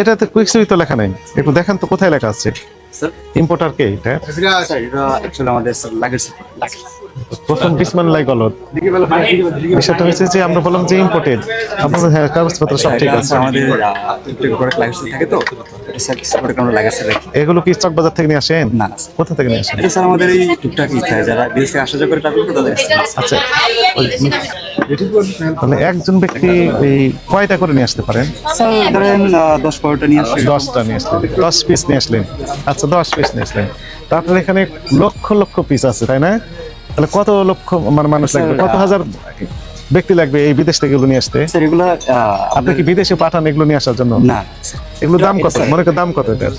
এটাতে কুইকসুই তো লেখা নাই, একটু দেখেন তো কোথায় লেখা আছে। স্যার ইম্পোর্টার কে এটা? স্যার এটা অ্যাকচুয়ালি আমাদের লাগেজ প্রথম বিসমিল্লাহ গলত। বিষয়টা হচ্ছে যে আমরা বললাম যে ইম্পোর্টেড, আপনাদের হ্যাঁ কাগজপত্র সব ঠিক আছে। আমাদের প্রোডাক্ট লাগেজ থাকে তো এটা স্যার প্রোডাক্ট আমরা লাগেজ রাখি। এগুলো কি চক বাজার থেকে নিয়ে আসেন? না না স্যার, কোথা থেকে নিয়ে আসেন? এটা স্যার আমাদের এই টুকটাক ইচ্ছা যারা বিদেশে আসা যাওয়া করে ট্রাভেল করে তাদের আচ্ছা, তাহলে একজন ব্যক্তি এই কয়টা করে নিয়ে আসতে পারেন? স্যার ধরেন 10-12টা নিয়ে আসি। 10টা নিয়ে আসলেন, 10 পিস নিয়ে আসলেন। আচ্ছা 10 পিস নিয়ে আসলেন, তারপর এখানে লক্ষ লক্ষ পিস আছে তাই না? তাহলে কত লক্ষ মানে মানুষ লাগবে, কত হাজার ব্যক্তি লাগবে এই বিদেশ থেকে এগুলো নিয়ে আসতে? স্যার এগুলো আপনি কি বিদেশে পাঠান এগুলো নিয়ে আসার জন্য? না এগুলো দাম কত, মনে করেন দাম কত এটার?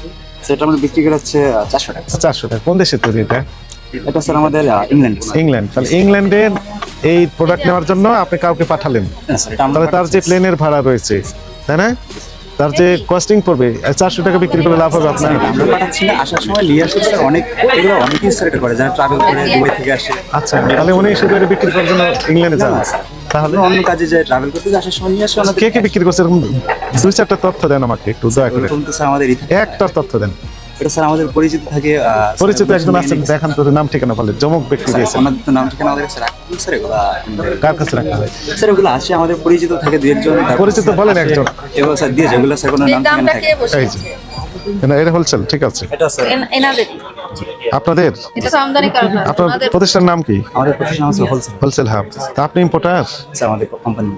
সেটা আমাদের বিক্রি করা হচ্ছে 400 টাকা। 400 টাকা। কোন দেশে তৈরি এটা? এটা স্যার আমাদের ইংল্যান্ড। ইংল্যান্ড। তাহলে ইংল্যান্ডের এই প্রোডাক্ট নেওয়ার জন্য আপনি কাউকে পাঠালেন, স্যার এটা আমরা তাহলে তার যে প্লেনের ভাড়া রয়েছে তাই না, তার যে কস্টিং পড়বে 400 টাকা বিক্রি করলে লাভ হবে আপনার। আমরা পাঠাচ্ছি না, আসার সময় নিয়ে আসছে স্যার অনেক, এগুলো অনেকেই স্যার এটা করে যারা ট্রাভেল করে দুবাই থেকে আসে। আচ্ছা, তাহলে উনি শুধু এটা বিক্রি করার জন্য ইংল্যান্ডে যান? তাহলে আমরা অন্য কাজে যায় ট্রাভেল করতে আসার সময় নিয়ে আসে। কে কে বিক্রি করছে এরকম 2-4টা তথ্য দেন আমাকে একটু দয়া করে, এরকম তো স্যার আমাদের একটা তথ্য দেন। এটা স্যার আমাদের পরিচিত থাকে। পরিচিত একজন আছেন, দেখান তো নাম ঠিকানা বলে, জমক ব্যক্তি দিয়েছেন, আমাদের তো নাম ঠিকানা আমাদের কাছে রাখা স্যার এগুলা কার কাছে রাখা হয়? স্যার এগুলো আসে আমাদের পরিচিত থাকে দু একজন। পরিচিত বলেন একজন। এগুলো স্যার দিয়ে যেগুলো স্যার কোনো নাম ঠিকানা দামটা থাকে। কে বসে এই যে এটা হোলসেল, ঠিক আছে। এটা স্যার এনাদের আপনাদের এটা তো আমদানি করা হয় আপনার ওনাদের প্রতিষ্ঠানের নাম কি? আমাদের প্রতিষ্ঠান হচ্ছে হোলসেল। Wholesale hub. তা আপনি ইম্পোর্টার? স্যার আমাদের কোম্পানি